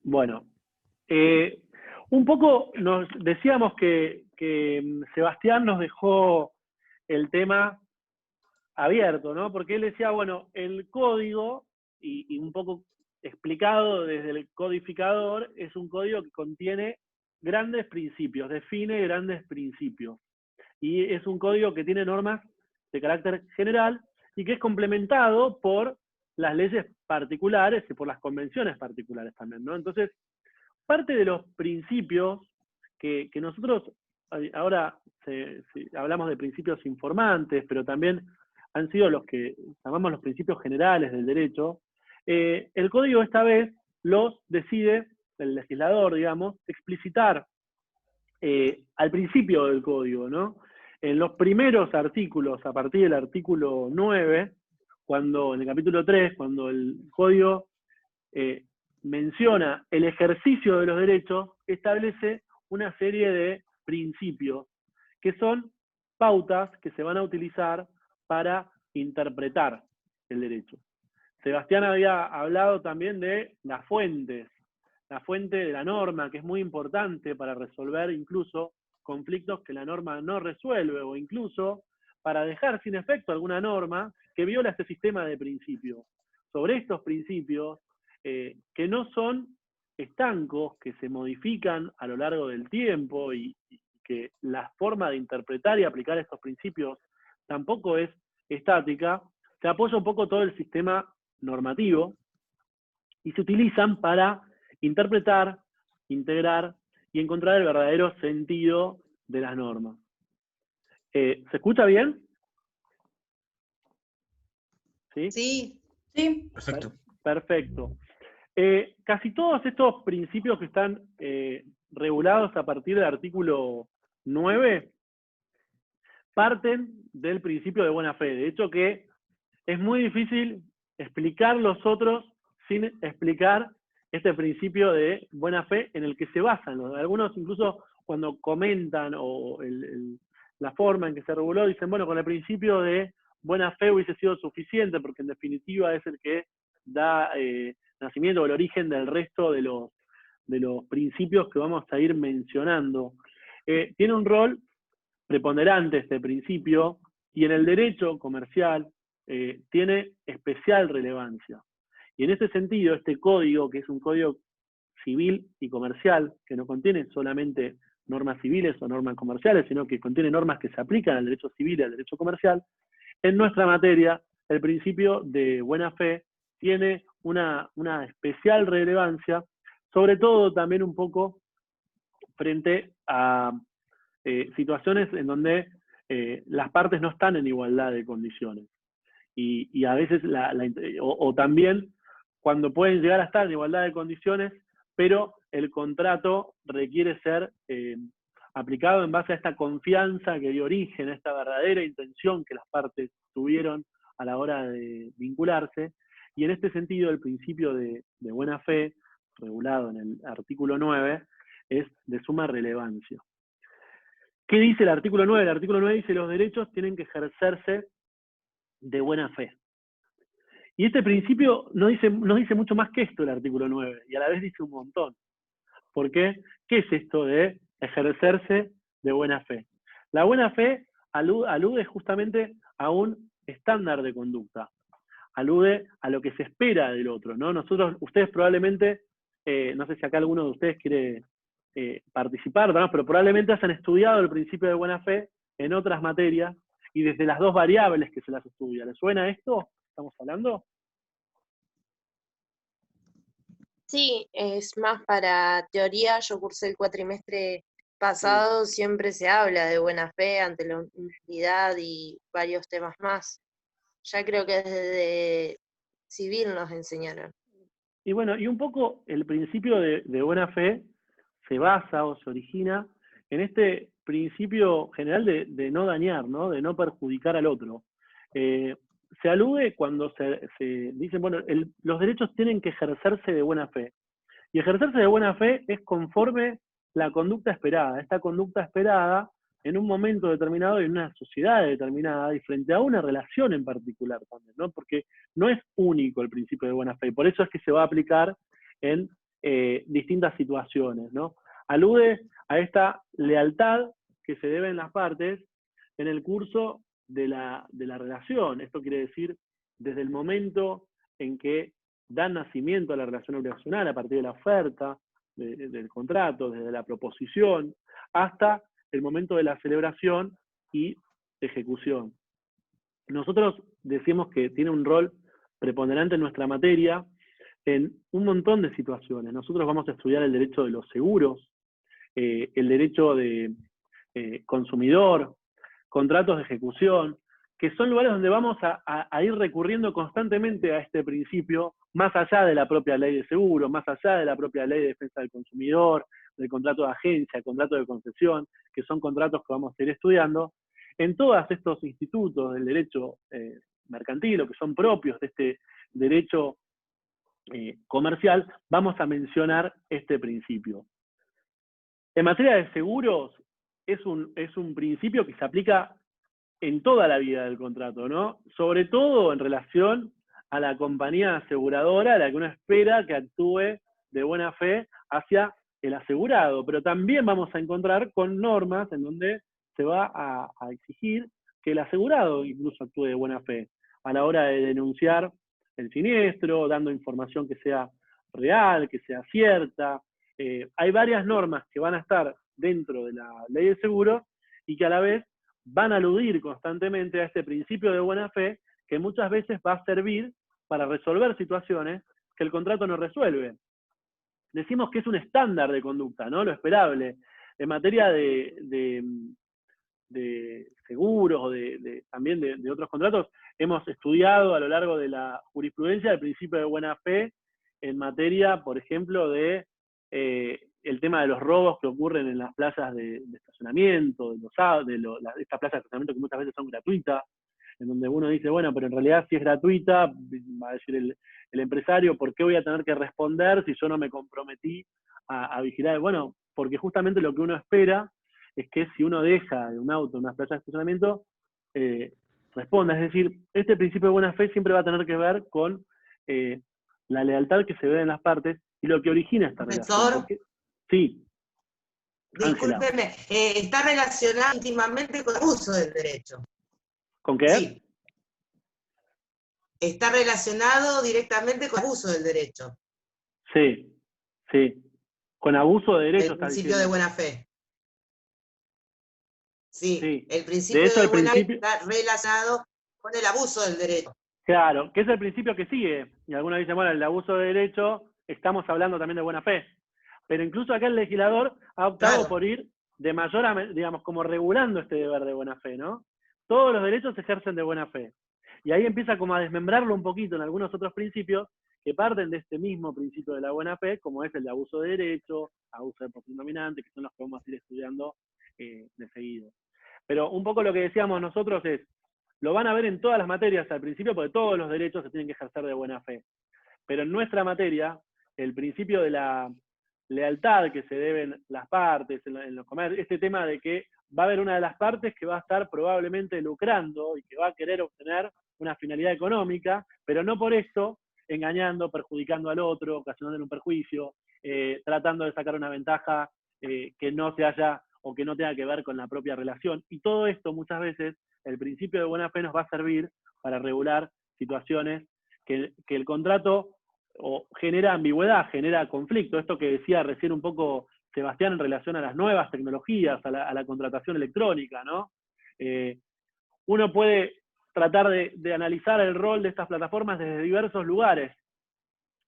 Bueno, eh, un poco nos decíamos que Sebastián nos dejó el tema abierto, ¿no? Porque él decía, bueno, el código, y un poco explicado desde el codificador, es un código que contiene grandes principios, define grandes principios. Y es un código que tiene normas de carácter general y que es complementado por las leyes particulares y por las convenciones particulares también, ¿no? Entonces, parte de los principios que nosotros ahora hablamos de principios informantes, pero también han sido los que llamamos los principios generales del derecho, el código esta vez los decide el legislador, digamos, explicitar al principio del código, ¿no? En los primeros artículos, a partir del artículo 9, cuando en el capítulo 3, cuando el código eh, menciona el ejercicio de los derechos, establece una serie de principios que son pautas que se van a utilizar para interpretar el derecho. Sebastián había hablado también de las fuentes, la fuente de la norma, que es muy importante para resolver incluso conflictos que la norma no resuelve, o incluso para dejar sin efecto alguna norma que viola este sistema de principios. Sobre estos principios, que no son estancos, que se modifican a lo largo del tiempo y que la forma de interpretar y aplicar estos principios tampoco es estática, se apoya un poco todo el sistema normativo y se utilizan para interpretar, integrar y encontrar el verdadero sentido de las normas. ¿Se escucha bien? ¿Sí? Sí, Sí, Per perfecto. perfecto. Casi todos estos principios que están regulados a partir del artículo 9 parten del principio de buena fe. De hecho, que es muy difícil explicar los otros sin explicar este principio de buena fe en el que se basan. Algunos incluso cuando comentan la forma en que se reguló, dicen, bueno, con el principio de buena fe hubiese sido suficiente, porque en definitiva es el que da nacimiento o el origen del resto de los principios que vamos a ir mencionando. Tiene un rol preponderante este principio y en el derecho comercial tiene especial relevancia. Y en ese sentido, este código, que es un código civil y comercial, que no contiene solamente normas civiles o normas comerciales, sino que contiene normas que se aplican al derecho civil y al derecho comercial, en nuestra materia, el principio de buena fe tiene una especial relevancia, sobre todo también un poco frente a situaciones en donde las partes no están en igualdad de condiciones. Y a veces, o también cuando pueden llegar a estar en igualdad de condiciones, pero el contrato requiere ser aplicado en base a esta confianza que dio origen, a esta verdadera intención que las partes tuvieron a la hora de vincularse. Y en este sentido, el principio de buena fe, regulado en el artículo 9, es de suma relevancia. ¿Qué dice el artículo 9? El artículo 9 dice que los derechos tienen que ejercerse de buena fe. Y este principio no dice mucho más que esto el artículo 9, y a la vez dice un montón. ¿Por qué? ¿Qué es esto de ejercerse de buena fe? La buena fe alude justamente a un estándar de conducta, alude a lo que se espera del otro, ¿no? Ustedes probablemente, no sé si acá alguno de ustedes quiere participar, ¿no? Pero probablemente hayan estudiado el principio de buena fe en otras materias y desde las dos variables que se las estudia. ¿Les suena esto? ¿Estamos hablando? sí, es más para teoría. Yo cursé el cuatrimestre Sí. pasado, siempre se habla de buena fe ante la unidad y varios temas más. Ya creo que desde civil nos enseñaron. Y bueno, y un poco el principio de buena fe se basa o se origina en este principio general de no dañar, ¿no? De no perjudicar al otro. Se alude cuando se dicen, bueno, los derechos tienen que ejercerse de buena fe. Y ejercerse de buena fe es conforme la conducta esperada. Esta conducta esperada en un momento determinado y en una sociedad determinada y frente a una relación en particular también, ¿no? Porque no es único el principio de buena fe y por eso es que se va a aplicar en distintas situaciones, ¿no? Alude a esta lealtad que se deben las partes en el curso de la relación. Esto quiere decir, desde el momento en que dan nacimiento a la relación obligacional, a partir de la oferta del contrato, desde la proposición, hasta el momento de la celebración y ejecución. Nosotros decimos que tiene un rol preponderante en nuestra materia en un montón de situaciones. Nosotros vamos a estudiar el derecho de los seguros, el derecho de consumidor, contratos de ejecución, que son lugares donde vamos a ir recurriendo constantemente a este principio, más allá de la propia ley de seguro, más allá de la propia ley de defensa del consumidor, del contrato de agencia, el contrato de concesión, que son contratos que vamos a ir estudiando. En todos estos institutos del derecho mercantil, o que son propios de este derecho comercial, vamos a mencionar este principio. En materia de seguros, es un principio que se aplica en toda la vida del contrato, ¿no? Sobre todo en relación a la compañía aseguradora, a la que uno espera que actúe de buena fe hacia el asegurado, pero también vamos a encontrar con normas en donde se va a exigir que el asegurado incluso actúe de buena fe a la hora de denunciar el siniestro, dando información que sea real, que sea cierta. Hay varias normas que van a estar dentro de la ley de seguro y que a la vez van a aludir constantemente a este principio de buena fe que muchas veces va a servir para resolver situaciones que el contrato no resuelve. Decimos que es un estándar de conducta, ¿no? Lo esperable. En materia de seguros o también de otros contratos, hemos estudiado a lo largo de la jurisprudencia el principio de buena fe en materia, por ejemplo, de el tema de los robos que ocurren en las plazas de estacionamiento, estas plazas de estacionamiento que muchas veces son gratuitas, en donde uno dice, bueno, pero en realidad si es gratuita, va a decir el empresario, ¿por qué voy a tener que responder si yo no me comprometí a vigilar? Bueno, porque justamente lo que uno espera es que si uno deja un auto en una plaza de estacionamiento, responda. Es decir, este principio de buena fe siempre va a tener que ver con la lealtad que se ve en las partes y lo que origina esta relación. Porque, sí. Discúlpeme, está relacionado íntimamente con el uso del derecho. ¿Con qué? Sí. Está relacionado directamente con el abuso del derecho. Sí, sí. Con abuso de derecho. El principio de buena fe. Sí, sí. El principio de buena fe está relacionado con el abuso del derecho. Claro, que es el principio que sigue. Y algunos dicen, bueno, el abuso de derecho, estamos hablando también de buena fe. Pero incluso acá el legislador ha optado por ir de mayor a, digamos, como regulando este deber de buena fe, ¿no? Todos los derechos se ejercen de buena fe. Y ahí empieza como a desmembrarlo un poquito en algunos otros principios que parten de este mismo principio de la buena fe, como es el de abuso de derecho, abuso de posición dominante, que son los que vamos a ir estudiando de seguido. Pero un poco lo que decíamos nosotros es, lo van a ver en todas las materias al principio, porque todos los derechos se tienen que ejercer de buena fe. Pero en nuestra materia, el principio de la lealtad que se deben las partes en los comercios, este tema de que va a haber una de las partes que va a estar probablemente lucrando y que va a querer obtener una finalidad económica, pero no por eso engañando, perjudicando al otro, ocasionándole un perjuicio, tratando de sacar una ventaja que no se haya o que no tenga que ver con la propia relación. Y todo esto muchas veces, el principio de buena fe nos va a servir para regular situaciones que el contrato o genera ambigüedad, genera conflicto. Esto que decía recién un poco Sebastián en relación a las nuevas tecnologías, a la contratación electrónica, ¿no? Uno puede tratar de analizar el rol de estas plataformas desde diversos lugares,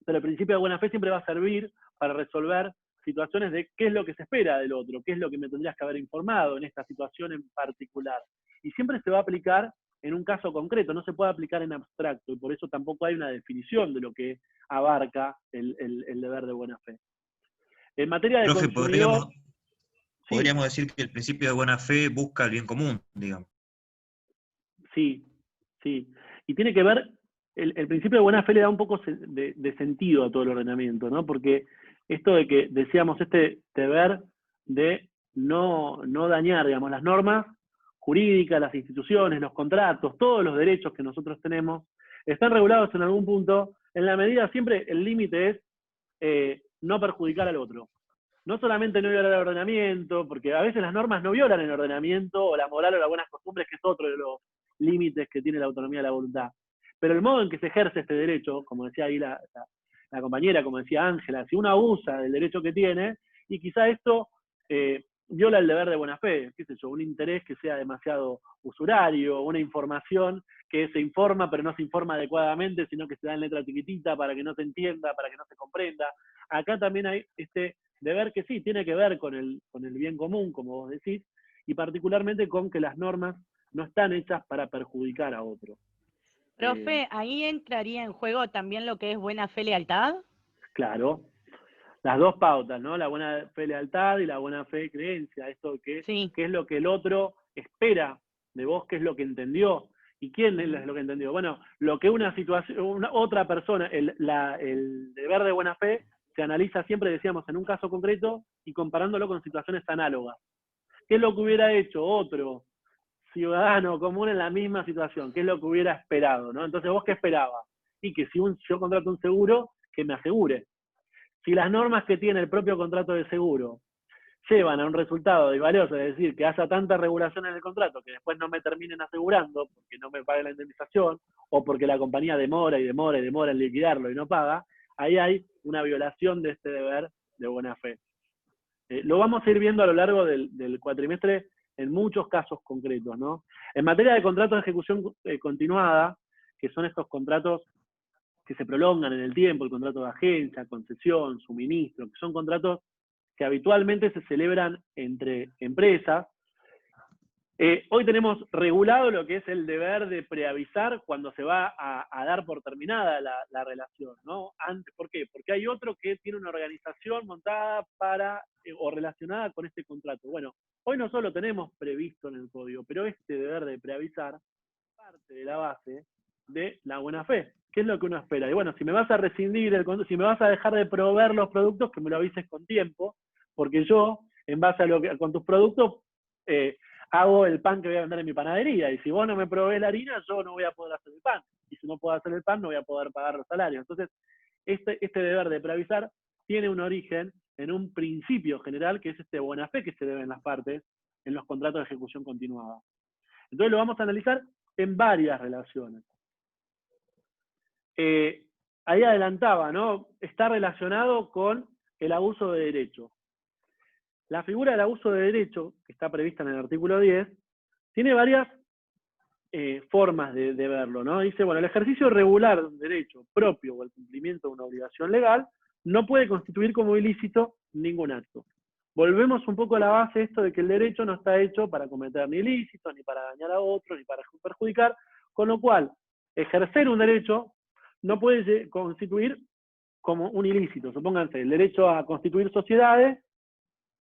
pero el principio de buena fe siempre va a servir para resolver situaciones de qué es lo que se espera del otro, qué es lo que me tendrías que haber informado en esta situación en particular. Y siempre se va a aplicar en un caso concreto, no se puede aplicar en abstracto, y por eso tampoco hay una definición de lo que abarca el deber de buena fe. En materia de Profe, consumidor... podríamos decir que el principio de buena fe busca el bien común, digamos. Sí, sí. Y tiene que ver, el principio de buena fe le da un poco de sentido a todo el ordenamiento, ¿no? Porque esto de que decíamos, este deber de no dañar, digamos, las normas jurídicas, las instituciones, los contratos, todos los derechos que nosotros tenemos, están regulados en algún punto, en la medida siempre el límite es no perjudicar al otro. No solamente no violar el ordenamiento, porque a veces las normas no violan el ordenamiento o la moral o las buenas costumbres, que es otro de los límites que tiene la autonomía de la voluntad. Pero el modo en que se ejerce este derecho, como decía ahí la compañera, como decía Ángela, si uno abusa del derecho que tiene, y quizá esto viola el deber de buena fe, qué sé yo, un interés que sea demasiado usurario, una información que se informa pero no se informa adecuadamente, sino que se da en letra chiquitita para que no se entienda, para que no se comprenda. Acá también hay este deber que sí, tiene que ver con el bien común, como vos decís, y particularmente con que las normas no están hechas para perjudicar a otro. Profe, ¿ahí entraría en juego también lo que es buena fe, lealtad? Claro, las dos pautas, ¿no? La buena fe, lealtad y la buena fe, creencia. Esto que Sí. qué es lo que el otro espera de vos, qué es lo que entendió. ¿Y quién es lo que entendió? Bueno, lo que una situación, otra persona, el deber de buena fe se analiza siempre, decíamos, en un caso concreto y comparándolo con situaciones análogas. ¿Qué es lo que hubiera hecho otro ciudadano común en la misma situación? ¿Qué es lo que hubiera esperado, ¿no? Entonces, ¿vos qué esperabas? Y que si yo contrato un seguro, que me asegure. Si las normas que tiene el propio contrato de seguro llevan a un resultado desvalioso, es decir, que haya tanta regulación en el contrato que después no me terminen asegurando porque no me pague la indemnización o porque la compañía demora en liquidarlo y no paga, ahí hay una violación de este deber de buena fe. Lo vamos a ir viendo a lo largo del cuatrimestre en muchos casos concretos, ¿no? En materia de contratos de ejecución continuada, que son estos contratos que se prolongan en el tiempo, el contrato de agencia, concesión, suministro, que son contratos que habitualmente se celebran entre empresas. Hoy tenemos regulado lo que es el deber de preavisar cuando se va a dar por terminada la relación, ¿no? ¿Por qué? Porque hay otro que tiene una organización montada para o relacionada con este contrato. Bueno, hoy no solo tenemos previsto en el código, pero este deber de preavisar es parte de la base de la buena fe. ¿Qué es lo que uno espera? Y bueno, si me vas a rescindir si me vas a dejar de proveer los productos, que me lo avises con tiempo, porque yo, en base a con tus productos, hago el pan que voy a vender en mi panadería, y si vos no me provees la harina, yo no voy a poder hacer el pan, y si no puedo hacer el pan, no voy a poder pagar los salarios. Entonces, este deber de preavisar tiene un origen en un principio general, que es este buena fe que se debe en las partes, en los contratos de ejecución continuada. Entonces lo vamos a analizar en varias relaciones. Ahí adelantaba, ¿no? Está relacionado con el abuso de derecho. La figura del abuso de derecho, que está prevista en el artículo 10, tiene varias formas de verlo, ¿no? Dice, bueno, el ejercicio regular de un derecho propio o el cumplimiento de una obligación legal no puede constituir como ilícito ningún acto. Volvemos un poco a la base de esto de que el derecho no está hecho para cometer ni ilícitos, ni para dañar a otros, ni para perjudicar, con lo cual, ejercer un derecho no puede constituir como un ilícito. Supónganse, el derecho a constituir sociedades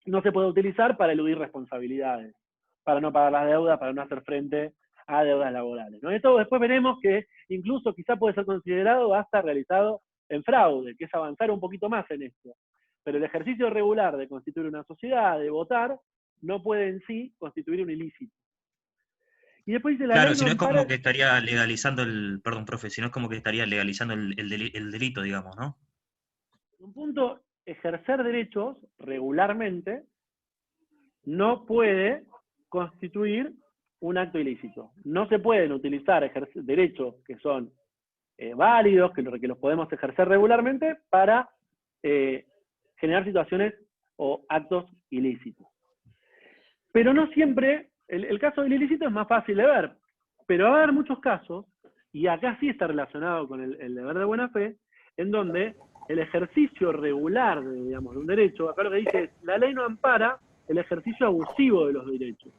no se puede utilizar para eludir responsabilidades, para no pagar las deudas, para no hacer frente a deudas laborales, ¿no? Esto después veremos que incluso quizá puede ser considerado hasta realizado en fraude, que es avanzar un poquito más en esto. Pero el ejercicio regular de constituir una sociedad, de votar, no puede en sí constituir un ilícito. Y después dice la claro, ley si no no es como ampara... que estaría legalizando perdón, profe, si no es como que estaría legalizando el delito, digamos, ¿no? En un punto, ejercer derechos regularmente no puede constituir un acto ilícito. No se pueden utilizar derechos que son válidos, que los podemos ejercer regularmente, para generar situaciones o actos ilícitos. Pero no siempre, el caso del ilícito es más fácil de ver, pero va a haber muchos casos, y acá sí está relacionado con el deber de buena fe, en donde el ejercicio regular de un derecho, acá lo que dice es, la ley no ampara el ejercicio abusivo de los derechos.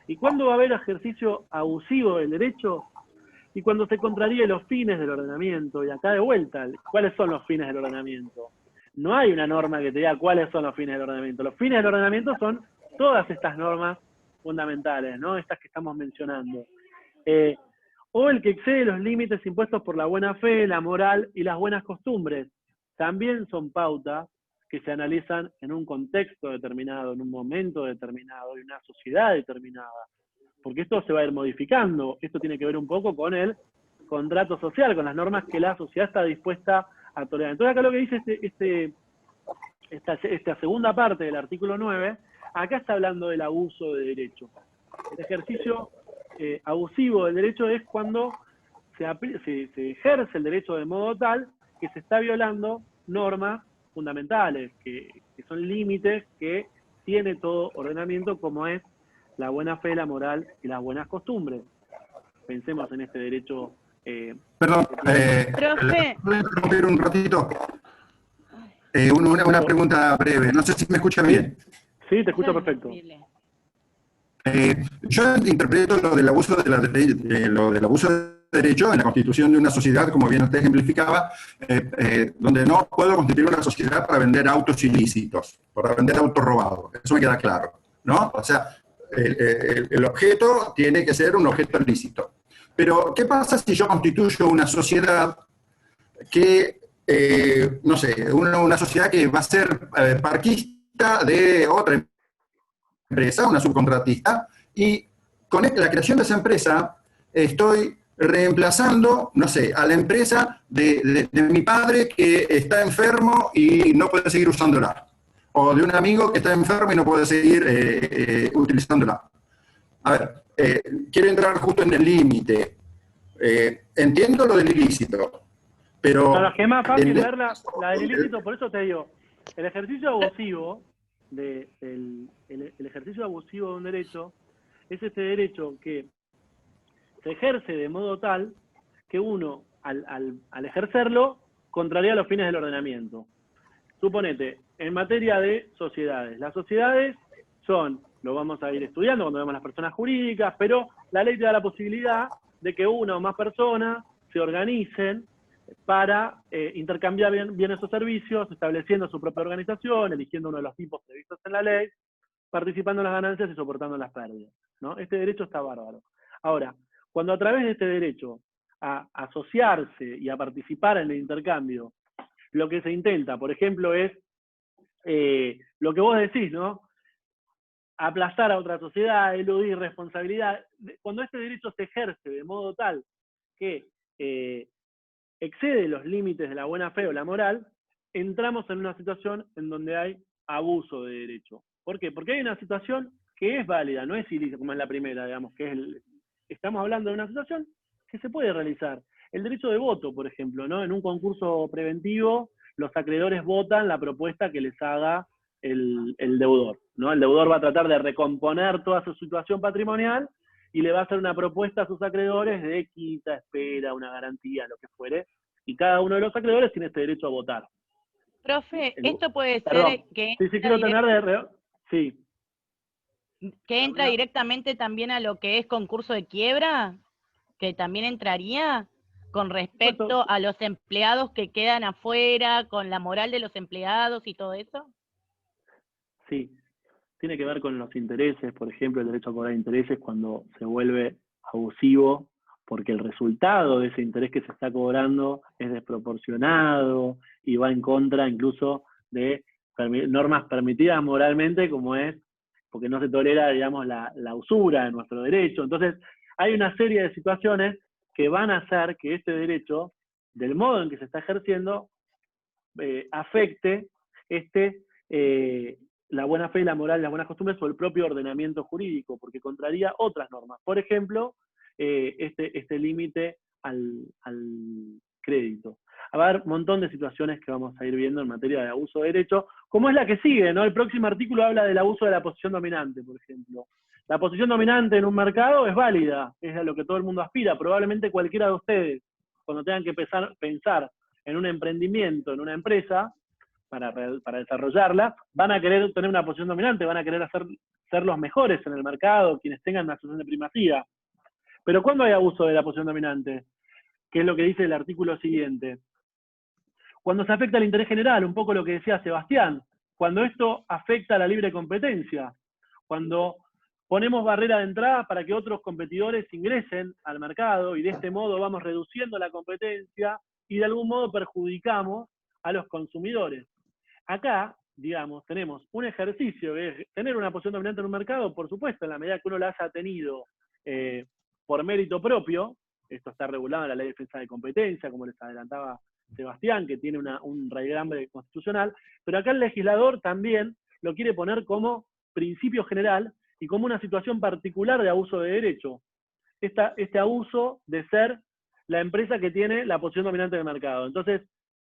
¿Y cuándo va a haber ejercicio abusivo del derecho? Y cuando se contraríen los fines del ordenamiento. Y acá de vuelta, ¿cuáles son los fines del ordenamiento? No hay una norma que te diga cuáles son los fines del ordenamiento. Los fines del ordenamiento son todas estas normas fundamentales, ¿no? Estas que estamos mencionando. O el que excede los límites impuestos por la buena fe, la moral y las buenas costumbres. También son pautas que se analizan en un contexto determinado, en un momento determinado, en una sociedad determinada. Porque esto se va a ir modificando. Esto tiene que ver un poco con el contrato social, con las normas que la sociedad está dispuesta a tolerar. Entonces acá lo que dice esta segunda parte del artículo 9, acá está hablando del abuso de derecho. El ejercicio abusivo del derecho es cuando se ejerce el derecho de modo tal que se está violando normas fundamentales, que son límites que tiene todo ordenamiento, como es la buena fe, la moral y las buenas costumbres. Pensemos en este derecho. Perdón, Profe. ¿puedo interrumpir un ratito? Una pregunta breve, no sé si me escucha bien. Sí, te escucho perfecto. Yo interpreto lo del abuso del abuso de derecho en la constitución de una sociedad, como bien usted ejemplificaba, donde no puedo constituir una sociedad para vender autos ilícitos, para vender autos robados. Eso me queda claro, ¿no? O sea, el objeto tiene que ser un objeto ilícito. Pero, ¿qué pasa si yo constituyo una sociedad que, no sé, una sociedad que va a ser parquista de otra empresa, una subcontratista, y con la creación de esa empresa estoy reemplazando, no sé, a la empresa de mi padre que está enfermo y no puede seguir usándola, o de un amigo que está enfermo y no puede seguir utilizándola. A ver, quiero entrar justo en el límite. Entiendo lo del ilícito, pero... Para que es más fácil ver la del ilícito, por eso te digo, el ejercicio abusivo, el ejercicio abusivo de un derecho, es este derecho que se ejerce de modo tal que uno, al ejercerlo, contraría los fines del ordenamiento. Suponete, en materia de sociedades, las sociedades son, lo vamos a ir estudiando cuando vemos las personas jurídicas, pero la ley te da la posibilidad de que una o más personas se organicen para intercambiar bienes o servicios, estableciendo su propia organización, eligiendo uno de los tipos previstos en la ley, participando en las ganancias y soportando las pérdidas, ¿no? Este derecho está bárbaro. Ahora, cuando a través de este derecho a asociarse y a participar en el intercambio, lo que se intenta, por ejemplo, es lo que vos decís, ¿no? Aplazar a otra sociedad, eludir responsabilidad. Cuando este derecho se ejerce de modo tal que excede los límites de la buena fe o la moral, entramos en una situación en donde hay abuso de derecho. ¿Por qué? Porque hay una situación que es válida, no es ilícita como es la primera, digamos, que es estamos hablando de una situación que se puede realizar. El derecho de voto, por ejemplo, ¿no? En un concurso preventivo, los acreedores votan la propuesta que les haga el deudor, ¿no? El deudor va a tratar de recomponer toda su situación patrimonial y le va a hacer una propuesta a sus acreedores de quita, espera, una garantía, lo que fuere, y cada uno de los acreedores tiene este derecho a votar. Profe, esto puede Perdón. ser que Sí, quiero tener sí. que entra directamente también a lo que es concurso de quiebra, que también entraría con respecto a los empleados que quedan afuera, con la moral de los empleados y todo eso. Sí, tiene que ver con los intereses, por ejemplo, el derecho a cobrar intereses cuando se vuelve abusivo, porque el resultado de ese interés que se está cobrando es desproporcionado y va en contra incluso de normas permitidas moralmente, como es, porque no se tolera, digamos, la usura de nuestro derecho. Entonces, hay una serie de situaciones que van a hacer que este derecho, del modo en que se está ejerciendo, afecte la buena fe, la moral, las buenas costumbres o el propio ordenamiento jurídico, porque contraría otras normas. Por ejemplo, este límite al crédito. Va a haber un montón de situaciones que vamos a ir viendo en materia de abuso de derecho, como es la que sigue, ¿no? El próximo artículo habla del abuso de la posición dominante, por ejemplo. La posición dominante en un mercado es válida, es a lo que todo el mundo aspira. Probablemente cualquiera de ustedes, cuando tengan que pensar en un emprendimiento, en una empresa, para desarrollarla, van a querer tener una posición dominante, van a querer ser los mejores en el mercado, quienes tengan una situación de primacía. Pero ¿cuándo hay abuso de la posición dominante? ¿Qué es lo que dice el artículo siguiente? Cuando se afecta al interés general, un poco lo que decía Sebastián, cuando esto afecta a la libre competencia, cuando ponemos barrera de entrada para que otros competidores ingresen al mercado y de este modo vamos reduciendo la competencia y de algún modo perjudicamos a los consumidores. Acá, digamos, tenemos un ejercicio de tener una posición dominante en un mercado, por supuesto, en la medida que uno la haya tenido por mérito propio. Esto está regulado en la Ley de Defensa de Competencia, como les adelantaba Sebastián, que tiene un raigambre constitucional, pero acá el legislador también lo quiere poner como principio general y como una situación particular de abuso de derecho. Este abuso de ser la empresa que tiene la posición dominante del mercado. Entonces,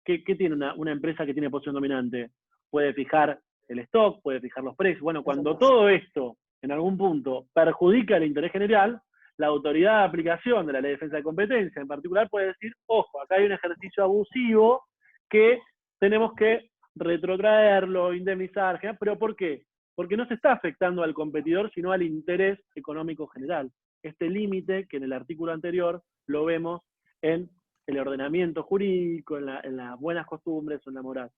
¿qué tiene una empresa que tiene posición dominante? Puede fijar el stock, puede fijar los precios. Bueno, cuando todo esto, en algún punto, perjudica el interés general, la autoridad de aplicación de la Ley de Defensa de Competencia, en particular, puede decir, ojo, acá hay un ejercicio abusivo que tenemos que retrotraerlo, indemnizar, ¿pero por qué? Porque no se está afectando al competidor, sino al interés económico general. Este límite, que en el artículo anterior lo vemos en el ordenamiento jurídico, en las buenas costumbres o en la moral.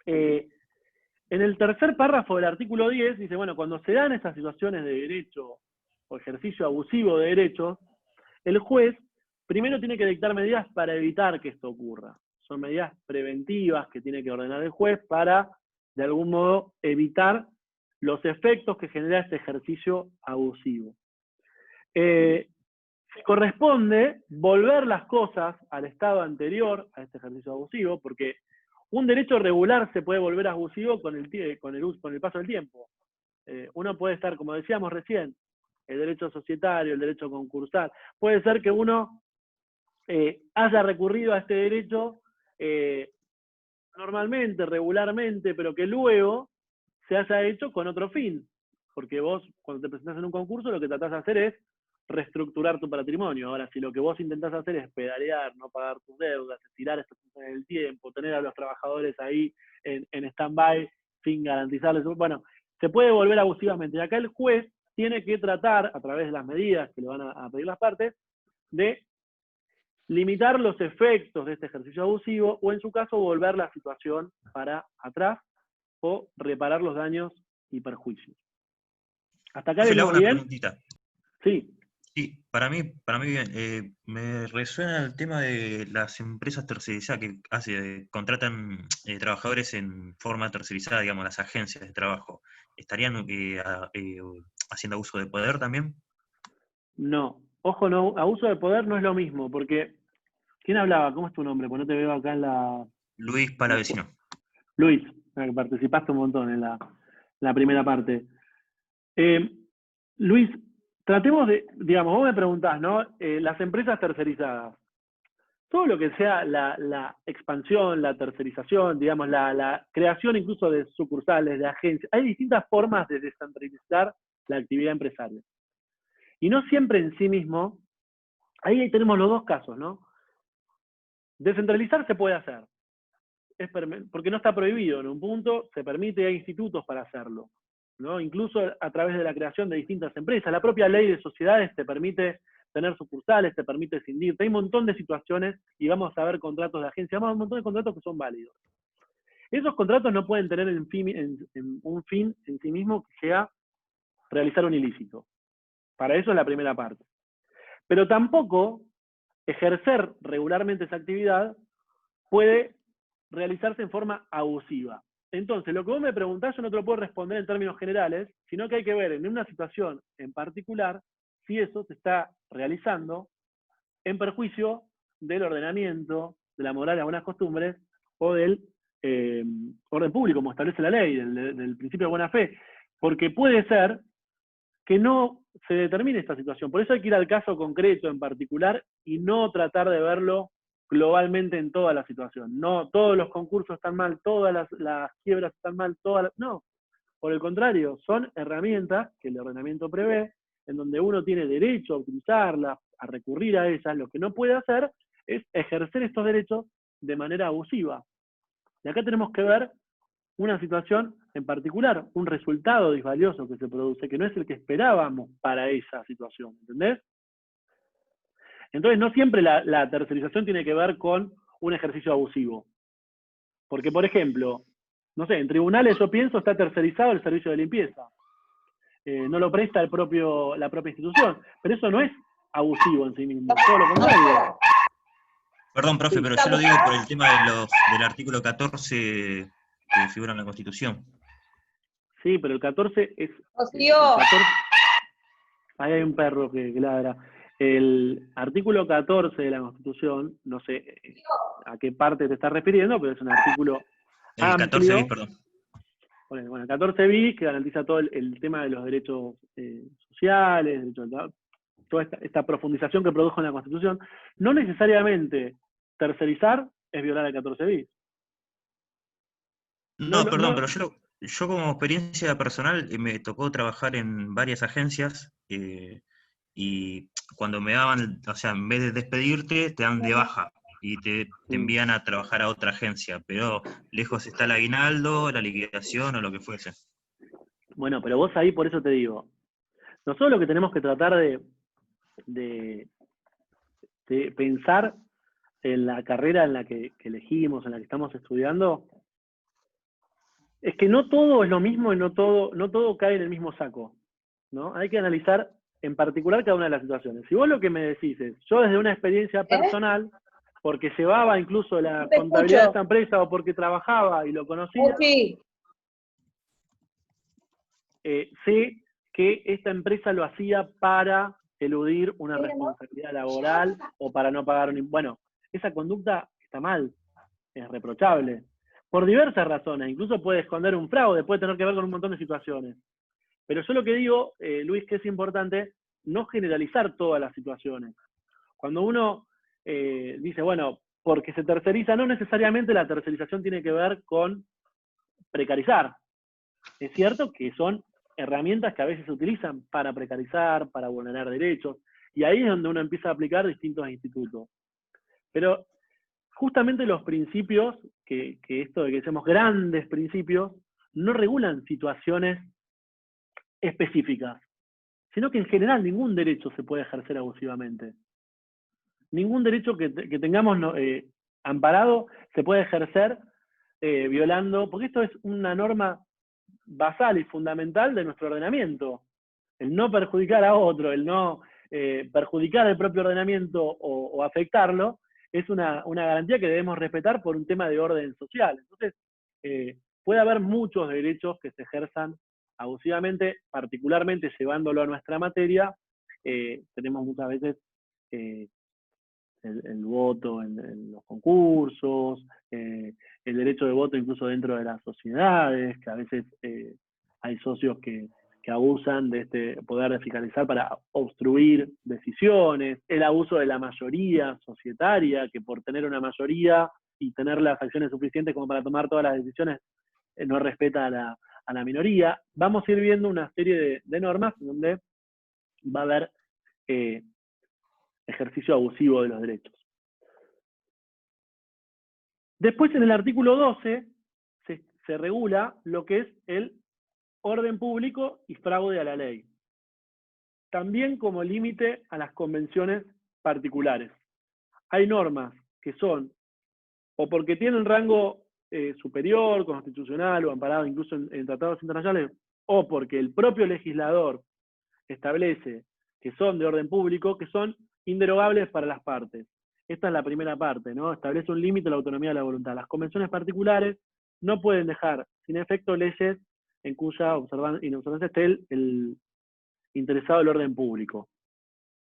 En el tercer párrafo del artículo 10 dice, bueno, cuando se dan estas situaciones de derecho o ejercicio abusivo de derechos, el juez primero tiene que dictar medidas para evitar que esto ocurra. Son medidas preventivas que tiene que ordenar el juez para, de algún modo, evitar los efectos que genera este ejercicio abusivo. Corresponde volver las cosas al estado anterior a este ejercicio abusivo, porque un derecho regular se puede volver abusivo con el paso del tiempo. Uno puede estar, como decíamos recién, el derecho societario, el derecho concursal. Puede ser que uno haya recurrido a este derecho normalmente, regularmente, pero que luego se haya hecho con otro fin. Porque vos, cuando te presentás en un concurso, lo que tratás de hacer es reestructurar tu patrimonio. Ahora, si lo que vos intentás hacer es pedalear, no pagar tus deudas, estirar esto en el tiempo, tener a los trabajadores ahí en stand-by sin garantizarles, bueno, se puede volver abusivamente. Y acá el juez tiene que tratar, a través de las medidas que le van a pedir las partes, de limitar los efectos de este ejercicio abusivo, o en su caso, volver la situación para atrás, o reparar los daños y perjuicios. ¿Hasta acá le hago una bien? preguntita. Sí. Sí, para mí bien. Me resuena el tema de las empresas tercerizadas que contratan trabajadores en forma tercerizada, digamos, las agencias de trabajo. ¿Estarían haciendo abuso de poder también? No. Ojo, no, abuso de poder no es lo mismo, porque... ¿Quién hablaba? ¿Cómo es tu nombre? Pues no te veo acá en la... Luis Palavecino. Luis, participaste un montón en la primera parte. Luis, tratemos de, digamos, vos me preguntás, ¿no? Las empresas tercerizadas. Todo lo que sea la expansión, la tercerización, digamos, la creación incluso de sucursales, de agencias. Hay distintas formas de descentralizar la actividad empresaria. Y no siempre en sí mismo, ahí tenemos los dos casos, ¿no? Descentralizar se puede hacer, porque no está prohibido. En un punto se permite, hay institutos para hacerlo, ¿no? Incluso a través de la creación de distintas empresas. La propia ley de sociedades te permite tener sucursales, te permite escindirte. Hay un montón de situaciones, y vamos a ver contratos de agencia, vamos a ver un montón de contratos que son válidos. Esos contratos no pueden tener un fin en sí mismo que sea realizar un ilícito. Para eso es la primera parte. Pero tampoco ejercer regularmente esa actividad puede realizarse en forma abusiva. Entonces, lo que vos me preguntás yo no te lo puedo responder en términos generales, sino que hay que ver en una situación en particular si eso se está realizando en perjuicio del ordenamiento, de la moral y las buenas costumbres, o del orden público, como establece la ley, del principio de buena fe. Porque puede ser que no se determine esta situación. Por eso hay que ir al caso concreto en particular y no tratar de verlo globalmente en toda la situación. No, todos los concursos están mal, todas las quiebras están mal, no. Por el contrario, son herramientas que el ordenamiento prevé, en donde uno tiene derecho a utilizarlas, a recurrir a ellas. Lo que no puede hacer es ejercer estos derechos de manera abusiva. Y acá tenemos que ver una situación en particular, un resultado disvalioso que se produce, que no es el que esperábamos para esa situación, ¿entendés? Entonces no siempre la tercerización tiene que ver con un ejercicio abusivo. Porque, por ejemplo, no sé, en tribunales yo pienso está tercerizado el servicio de limpieza. No lo presta la propia institución. Pero eso no es abusivo en sí mismo, todo lo contrario. Perdón, profe, Sí. pero yo lo digo por el tema del artículo 14 que figura en la Constitución. Sí, pero el 14 es... Ahí hay un perro que ladra. El artículo 14 de la Constitución, no sé, a qué parte te estás refiriendo, pero es un artículo El amplio. 14 bis, perdón. Bueno, el 14 bis, que garantiza todo el tema de los derechos sociales, toda esta profundización que produjo en la Constitución. No necesariamente tercerizar es violar el 14 bis. No, perdón, pero yo como experiencia personal me tocó trabajar en varias agencias y cuando me daban, o sea, en vez de despedirte, te dan de baja y te envían a trabajar a otra agencia, pero lejos está el aguinaldo, la liquidación o lo que fuese. Bueno, pero vos ahí, por eso te digo, nosotros lo que tenemos que tratar de pensar en la carrera en la que elegimos, en la que estamos estudiando, es que no todo es lo mismo y no todo cae en el mismo saco, ¿no? Hay que analizar en particular cada una de las situaciones. Si vos lo que me decís es, yo desde una experiencia personal, porque llevaba incluso la contabilidad de esta empresa o porque trabajaba y lo conocía, sé que esta empresa lo hacía para eludir una responsabilidad laboral o para no pagar un... Bueno, esa conducta está mal, es reprochable, por diversas razones, incluso puede esconder un fraude, puede tener que ver con un montón de situaciones. Pero yo lo que digo, Luis, que es importante no generalizar todas las situaciones. Cuando uno dice, bueno, porque se terceriza, no necesariamente la tercerización tiene que ver con precarizar. Es cierto que son herramientas que a veces se utilizan para precarizar, para vulnerar derechos, y ahí es donde uno empieza a aplicar distintos institutos. Pero justamente los principios, que esto de que decimos grandes principios, no regulan situaciones específicas, sino que en general ningún derecho se puede ejercer abusivamente. Ningún derecho que tengamos amparado se puede ejercer violando, porque esto es una norma basal y fundamental de nuestro ordenamiento. El no perjudicar a otro, el no perjudicar el propio ordenamiento o afectarlo, es una garantía que debemos respetar por un tema de orden social. Entonces, puede haber muchos derechos que se ejerzan abusivamente, particularmente llevándolo a nuestra materia. Tenemos muchas veces el voto en los concursos, el derecho de voto incluso dentro de las sociedades, que a veces hay socios que abusan de este poder de fiscalizar para obstruir decisiones, el abuso de la mayoría societaria, que por tener una mayoría y tener las acciones suficientes como para tomar todas las decisiones, no respeta a la minoría. Vamos a ir viendo una serie de normas donde va a haber ejercicio abusivo de los derechos. Después, en el artículo 12, se regula lo que es el orden público y fraude a la ley. También como límite a las convenciones particulares. Hay normas que son, o porque tienen rango superior, constitucional o amparado incluso en tratados internacionales, o porque el propio legislador establece que son de orden público, que son inderogables para las partes. Esta es la primera parte, ¿no? Establece un límite a la autonomía de la voluntad. Las convenciones particulares no pueden dejar sin efecto leyes en cuya inobservancia esté el interesado del orden público.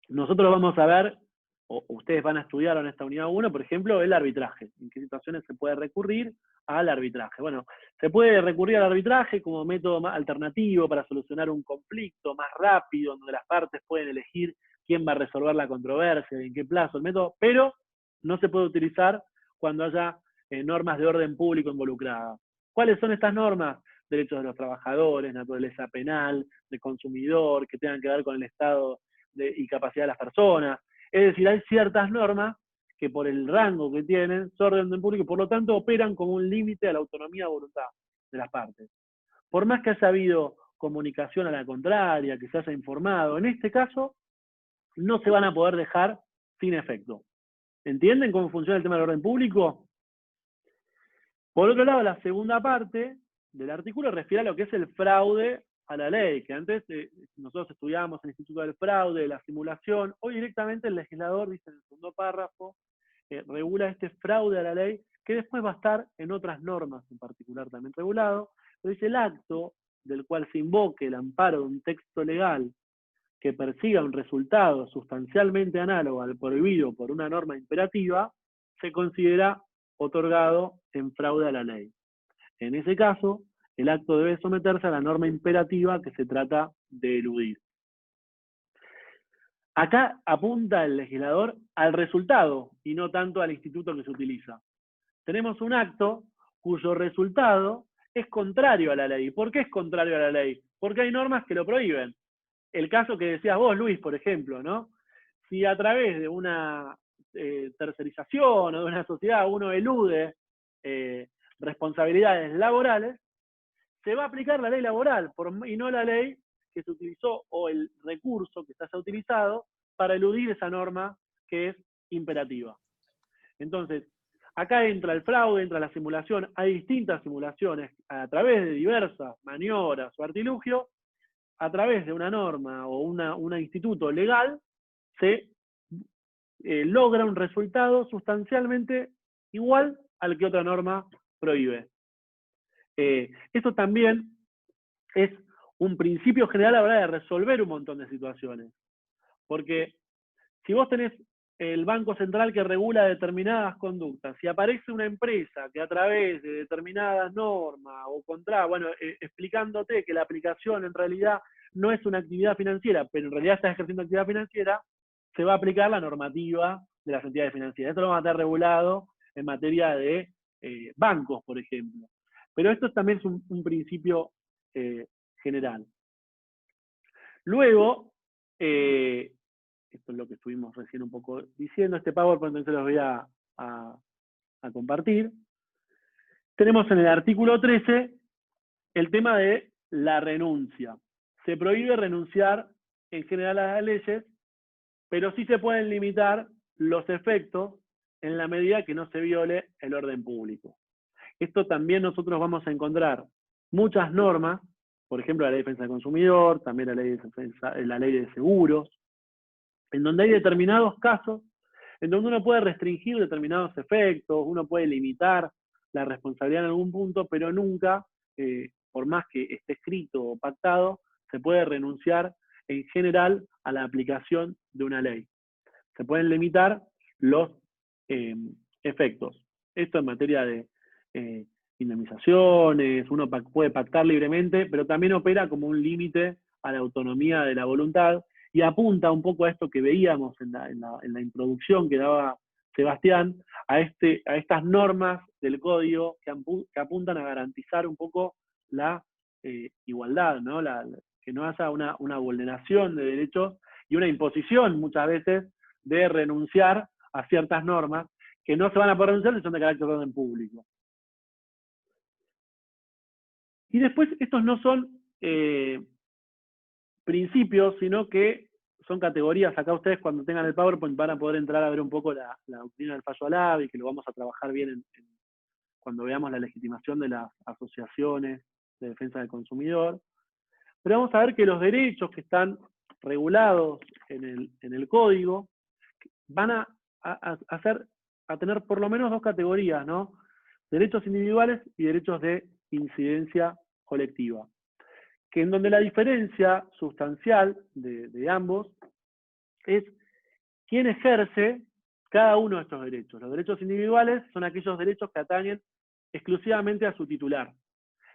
Nosotros vamos a ver, o ustedes van a estudiar en esta unidad 1, por ejemplo, el arbitraje. ¿En qué situaciones se puede recurrir al arbitraje? Bueno, se puede recurrir al arbitraje como método más alternativo para solucionar un conflicto más rápido, donde las partes pueden elegir quién va a resolver la controversia, en qué plazo, el método, pero no se puede utilizar cuando haya normas de orden público involucradas. ¿Cuáles son estas normas? Derechos de los trabajadores, naturaleza penal, de consumidor, que tengan que ver con el estado y capacidad de las personas. Es decir, hay ciertas normas que por el rango que tienen son de orden público y por lo tanto operan como un límite a la autonomía de voluntad de las partes. Por más que haya habido comunicación a la contraria, que se haya informado, en este caso no se van a poder dejar sin efecto. ¿Entienden cómo funciona el tema del orden público? Por otro lado, la segunda parte del artículo refiere a lo que es el fraude a la ley, que antes nosotros estudiábamos en el Instituto del Fraude, de la simulación. Hoy directamente el legislador, dice en el segundo párrafo, regula este fraude a la ley, que después va a estar en otras normas en particular también regulado, pero dice el acto del cual se invoque el amparo de un texto legal que persiga un resultado sustancialmente análogo al prohibido por una norma imperativa, se considera otorgado en fraude a la ley. En ese caso, el acto debe someterse a la norma imperativa que se trata de eludir. Acá apunta el legislador al resultado y no tanto al instituto que se utiliza. Tenemos un acto cuyo resultado es contrario a la ley. ¿Por qué es contrario a la ley? Porque hay normas que lo prohíben. El caso que decías vos, Luis, por ejemplo, ¿no? Si a través de una tercerización o de una sociedad uno elude responsabilidades laborales, se va a aplicar la ley laboral y no la ley que se utilizó o el recurso que se haya utilizado para eludir esa norma que es imperativa. Entonces, acá entra el fraude, entra la simulación, hay distintas simulaciones a través de diversas maniobras o artilugios, a través de una norma o un instituto legal, se logra un resultado sustancialmente igual al que otra norma prohíbe. Esto también es un principio general a la hora de resolver un montón de situaciones. Porque si vos tenés el Banco Central que regula determinadas conductas, si aparece una empresa que a través de determinadas normas o explicándote que la aplicación en realidad no es una actividad financiera, pero en realidad estás ejerciendo actividad financiera, se va a aplicar la normativa de las entidades financieras. Esto lo vamos a tener regulado en materia de bancos, por ejemplo. Pero esto también es un principio general. Luego, esto es lo que estuvimos recién un poco diciendo, este PowerPoint entonces los voy a compartir. Tenemos en el artículo 13 el tema de la renuncia. Se prohíbe renunciar en general a las leyes, pero sí se pueden limitar los efectos en la medida que no se viole el orden público. Esto también nosotros vamos a encontrar muchas normas, por ejemplo la ley de defensa del consumidor, también la ley de seguros, en donde hay determinados casos en donde uno puede restringir determinados efectos, uno puede limitar la responsabilidad en algún punto, pero nunca, por más que esté escrito o pactado, se puede renunciar en general a la aplicación de una ley. Se pueden limitar los efectos. Esto en materia de indemnizaciones, uno puede pactar libremente, pero también opera como un límite a la autonomía de la voluntad y apunta un poco a esto que veíamos en la introducción que daba Sebastián, a estas normas del código que apuntan a garantizar un poco la igualdad, ¿no? Que no haya una vulneración de derechos y una imposición muchas veces de renunciar a ciertas normas que no se van a poder renunciar si son de carácter de orden público. Y después estos no son principios, sino que son categorías. Acá ustedes cuando tengan el PowerPoint van a poder entrar a ver un poco la doctrina del fallo Alavi, que lo vamos a trabajar bien cuando veamos la legitimación de las asociaciones de defensa del consumidor. Pero vamos a ver que los derechos que están regulados en el código van a tener por lo menos dos categorías, ¿no? Derechos individuales y derechos de incidencia colectiva. Que en donde la diferencia sustancial de ambos es quién ejerce cada uno de estos derechos. Los derechos individuales son aquellos derechos que atañen exclusivamente a su titular.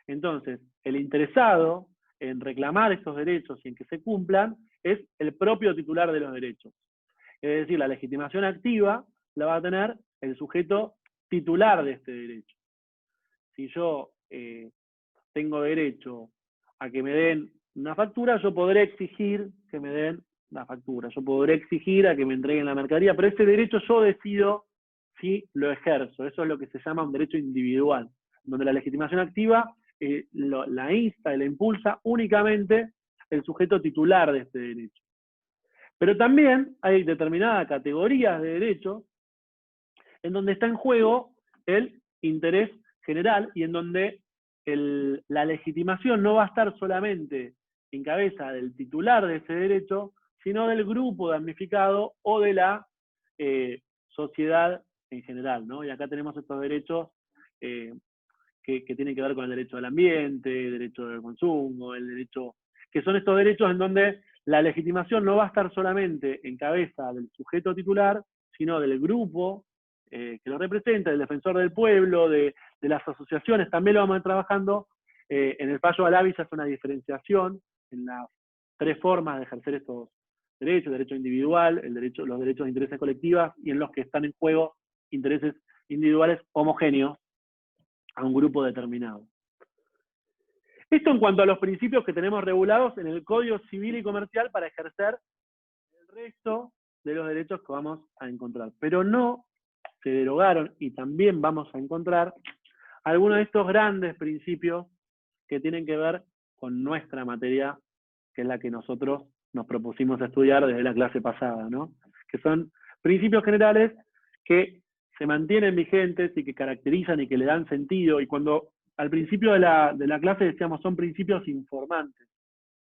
Entonces, el interesado en reclamar estos derechos y en que se cumplan es el propio titular de los derechos. Es decir, la legitimación activa la va a tener el sujeto titular de este derecho. Si yo tengo derecho a que me den una factura, yo podré exigir que me den la factura, yo podré exigir a que me entreguen la mercadería, pero ese derecho yo decido si lo ejerzo. Eso es lo que se llama un derecho individual, donde la legitimación activa la insta y la impulsa únicamente el sujeto titular de este derecho. Pero también hay determinadas categorías de derechos en donde está en juego el interés general y en donde la legitimación no va a estar solamente en cabeza del titular de ese derecho, sino del grupo damnificado o de la sociedad en general, ¿no? Y acá tenemos estos derechos que tienen que ver con el derecho al ambiente, el derecho del consumo, que son estos derechos en donde la legitimación no va a estar solamente en cabeza del sujeto titular, sino del grupo que lo representa, del defensor del pueblo, de las asociaciones, también lo vamos a ir trabajando. En el fallo Alavi se hace una diferenciación en las 3 formas de ejercer estos derechos: derecho individual, los derechos de intereses colectivas, y en los que están en juego intereses individuales homogéneos a un grupo determinado. Esto en cuanto a los principios que tenemos regulados en el Código Civil y Comercial para ejercer el resto de los derechos que vamos a encontrar. Pero no se derogaron, y también vamos a encontrar algunos de estos grandes principios que tienen que ver con nuestra materia, que es la que nosotros nos propusimos estudiar desde la clase pasada, ¿no? Que son principios generales que se mantienen vigentes y que caracterizan y que le dan sentido. Y cuando al principio de la clase decíamos son principios informantes,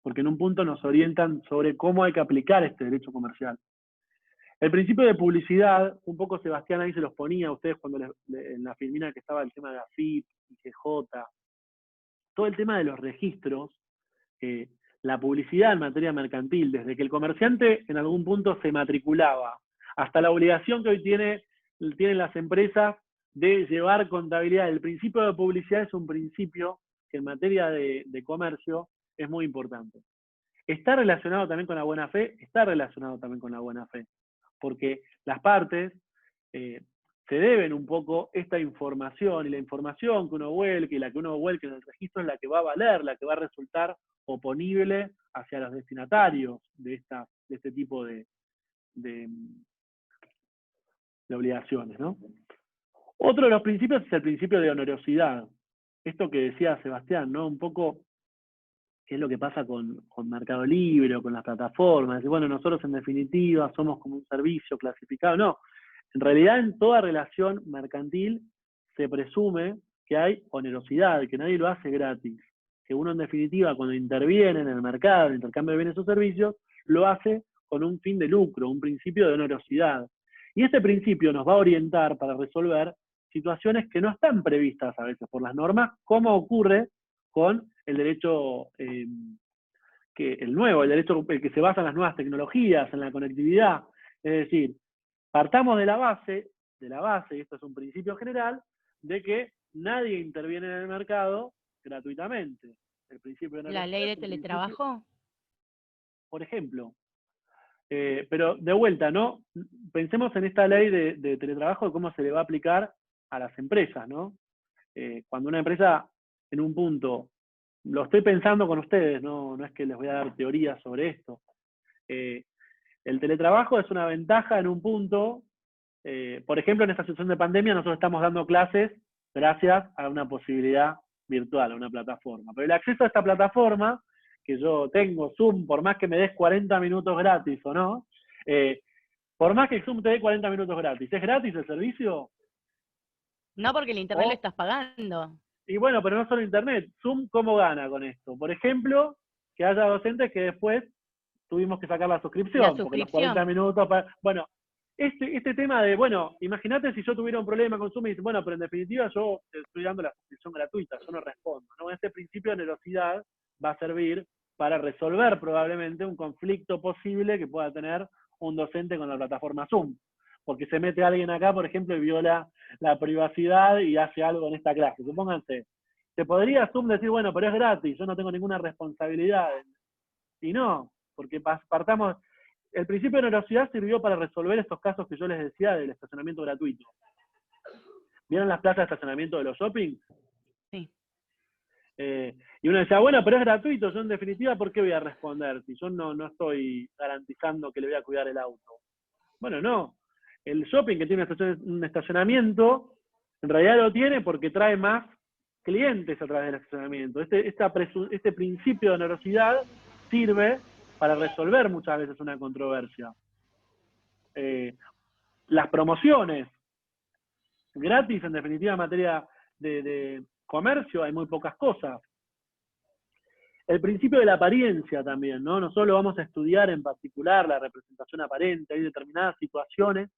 porque en un punto nos orientan sobre cómo hay que aplicar este derecho comercial. El principio de publicidad, un poco Sebastián ahí se los ponía a ustedes cuando en la filmina que estaba el tema de la FIP, IGJ, todo el tema de los registros, la publicidad en materia mercantil, desde que el comerciante en algún punto se matriculaba, hasta la obligación que hoy tienen las empresas de llevar contabilidad. El principio de publicidad es un principio que en materia de comercio es muy importante. ¿Está relacionado también con la buena fe? Está relacionado también con la buena fe, porque las partes se deben un poco esta información, y la información que uno vuelque y la que uno vuelque en el registro es la que va a valer, la que va a resultar oponible hacia los destinatarios de este tipo de obligaciones, ¿no? Otro de los principios es el principio de onerosidad. Esto que decía Sebastián, ¿no? Un poco qué es lo que pasa con Mercado Libre o con las plataformas. Bueno, nosotros en definitiva somos como un servicio clasificado. No, en realidad en toda relación mercantil se presume que hay onerosidad, que nadie lo hace gratis. Que uno en definitiva cuando interviene en el mercado, en el intercambio de bienes o servicios, lo hace con un fin de lucro, un principio de onerosidad. Y este principio nos va a orientar para resolver situaciones que no están previstas a veces por las normas, como ocurre con el derecho el derecho que se basa en las nuevas tecnologías, en la conectividad. Es decir, partamos de la base, y esto es un principio general, de que nadie interviene en el mercado gratuitamente. El principio de ¿La ley de teletrabajo? Por ejemplo. Pero de vuelta, ¿no? Pensemos en esta ley de teletrabajo, de cómo se le va a aplicar a las empresas, ¿no? Cuando una empresa, en un punto, lo estoy pensando con ustedes, no es que les voy a dar teorías sobre esto. El teletrabajo es una ventaja en un punto. Por ejemplo, en esta situación de pandemia nosotros estamos dando clases gracias a una posibilidad virtual, a una plataforma. Pero el acceso a esta plataforma, que yo tengo Zoom, por más que me des 40 minutos gratis o no, por más que Zoom te dé 40 minutos gratis, ¿es gratis el servicio? No, porque el internet lo estás pagando. Y bueno, pero no solo internet. Zoom, ¿cómo gana con esto? Por ejemplo, que haya docentes que después tuvimos que sacar la suscripción. Porque los 40 minutos... Bueno, este tema de, bueno, imagínate si yo tuviera un problema con Zoom y dice, bueno, pero en definitiva yo estoy dando la suscripción gratuita, yo no respondo, ¿no? Este principio de onerosidad va a servir para resolver probablemente un conflicto posible que pueda tener un docente con la plataforma Zoom. Porque se mete alguien acá, por ejemplo, y viola la privacidad y hace algo en esta clase. Supónganse, te podría Zoom decir, bueno, pero es gratis, yo no tengo ninguna responsabilidad. Y no, porque partamos... El principio de onerosidad sirvió para resolver estos casos que yo les decía del estacionamiento gratuito. ¿Vieron las plazas de estacionamiento de los shopping? Sí. Y uno decía, bueno, pero es gratuito, yo en definitiva, ¿por qué voy a responder si yo no estoy garantizando que le voy a cuidar el auto? Bueno, no. El shopping que tiene un estacionamiento, en realidad lo tiene porque trae más clientes a través del estacionamiento. Este principio de onerosidad sirve para resolver muchas veces una controversia. Las promociones gratis, en definitiva, en materia de comercio, hay muy pocas cosas. El principio de la apariencia también, ¿no? Nosotros lo vamos a estudiar en particular, la representación aparente. Hay determinadas situaciones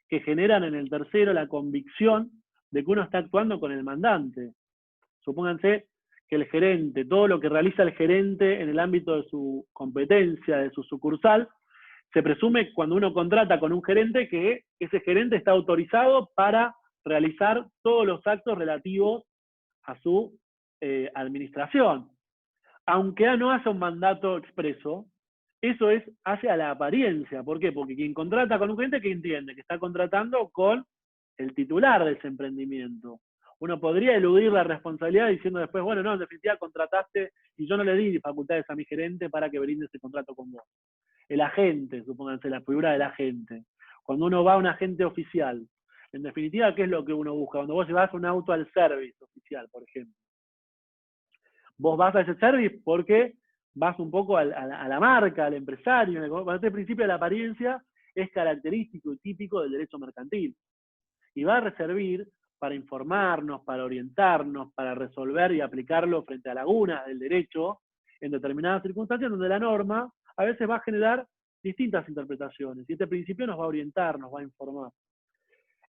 que generan en el tercero la convicción de que uno está actuando con el mandante. Supónganse que el gerente, todo lo que realiza el gerente en el ámbito de su competencia, de su sucursal, se presume cuando uno contrata con un gerente que ese gerente está autorizado para realizar todos los actos relativos a su administración. Aunque no haya un mandato expreso, eso hace a la apariencia. ¿Por qué? Porque quien contrata con un gerente, que entiende que está contratando con el titular de ese emprendimiento. Uno podría eludir la responsabilidad diciendo después, bueno, no, en definitiva contrataste y yo no le di facultades a mi gerente para que brinde ese contrato con vos. El agente, supónganse, la figura del agente. Cuando uno va a un agente oficial, en definitiva, ¿qué es lo que uno busca? Cuando vos llevas un auto al service oficial, por ejemplo. Vos vas a ese service porque vas un poco a la marca, al empresario. Este principio de la apariencia es característico y típico del derecho mercantil. Y va a servir para informarnos, para orientarnos, para resolver y aplicarlo frente a lagunas del derecho en determinadas circunstancias donde la norma a veces va a generar distintas interpretaciones. Y este principio nos va a orientar, nos va a informar.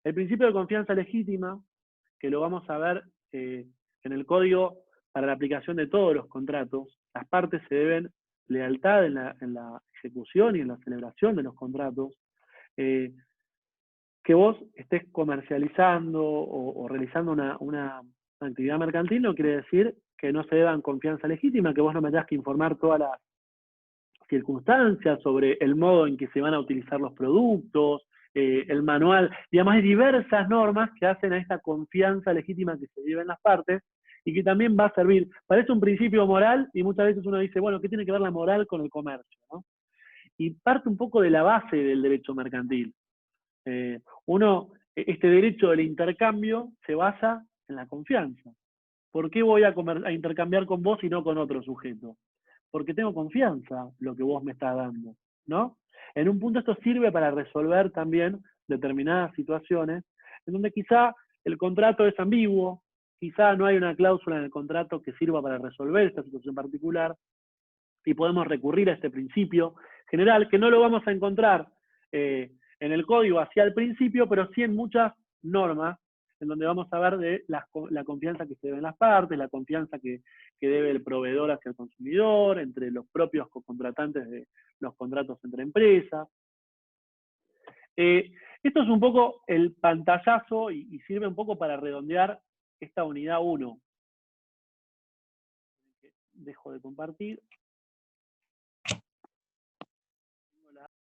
El principio de confianza legítima, que lo vamos a ver en el código para la aplicación de todos los contratos, las partes se deben lealtad en la ejecución y en la celebración de los contratos. Que vos estés comercializando o realizando una actividad mercantil no quiere decir que no se deban confianza legítima, que vos no me tengas que informar todas las circunstancias sobre el modo en que se van a utilizar los productos, el manual. Digamos, hay diversas normas que hacen a esta confianza legítima que se lleva en las partes y que también va a servir. Parece un principio moral y muchas veces uno dice, bueno, ¿qué tiene que ver la moral con el comercio? ¿No? Y parte un poco de la base del derecho mercantil. Este derecho del intercambio se basa en la confianza. ¿Por qué voy a intercambiar con vos y no con otro sujeto? Porque tengo confianza en lo que vos me estás dando, ¿no? En un punto esto sirve para resolver también determinadas situaciones en donde quizá el contrato es ambiguo, quizá no hay una cláusula en el contrato que sirva para resolver esta situación particular, y podemos recurrir a este principio general, que no lo vamos a encontrar en el código hacia el principio, pero sí en muchas normas, en donde vamos a ver de la confianza que se debe en las partes, la confianza que debe el proveedor hacia el consumidor, entre los propios contratantes de los contratos entre empresas. Esto es un poco el pantallazo y sirve un poco para redondear esta unidad 1. Dejo de compartir.